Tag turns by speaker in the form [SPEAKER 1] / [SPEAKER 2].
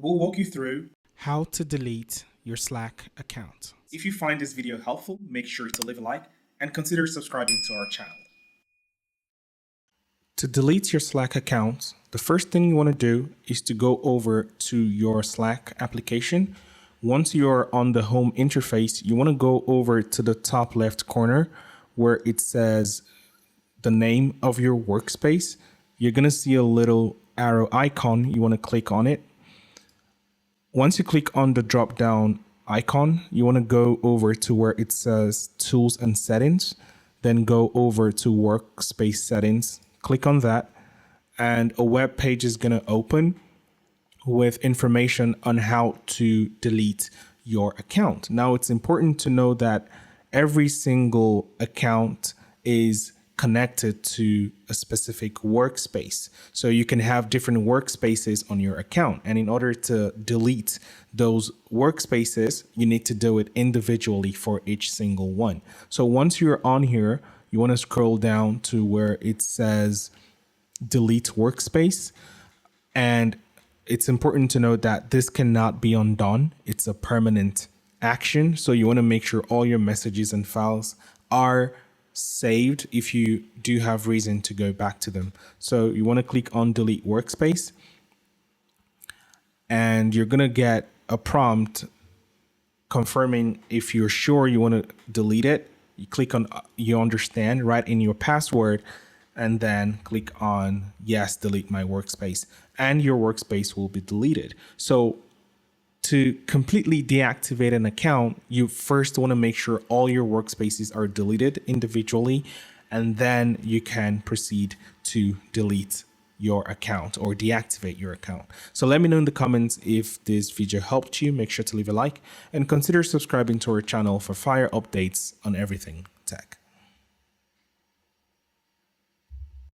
[SPEAKER 1] We'll walk you through.
[SPEAKER 2] How to delete your Slack account.
[SPEAKER 1] If you find this video helpful, make sure to leave a like and consider subscribing to our channel.
[SPEAKER 2] To delete your Slack account, the first thing you want to do is to go over to your Slack application. Once you're on the home interface, you want to go over to the top left corner where it says the name of your workspace. You're going to see a little arrow icon. You want to click on it. Once you click on the drop down icon, you want to go over to where it says tools and settings, then go over to workspace settings, click on that, and a web page is going to open with information on how to delete your account. Now, it's important to know that every single account is connected to a specific workspace. So you can have different workspaces on your account. And in order to delete those workspaces, you need to do it individually for each single one. So once you're on here, you want to scroll down to where it says delete workspace. And it's important to note that this cannot be undone. It's a permanent action. So you want to make sure all your messages and files are saved if you do have reason to go back to them. So you want to click on delete workspace and you're going to get a prompt confirming if you're sure you want to delete it. You click on you understand, write in your password, and then click on yes, delete my workspace, and your workspace will be deleted. So to completely deactivate an account, you first want to make sure all your workspaces are deleted individually, and then you can proceed to delete your account or deactivate your account. So let me know in the comments if this video helped you. Make sure to leave a like and consider subscribing to our channel for fire updates on everything tech.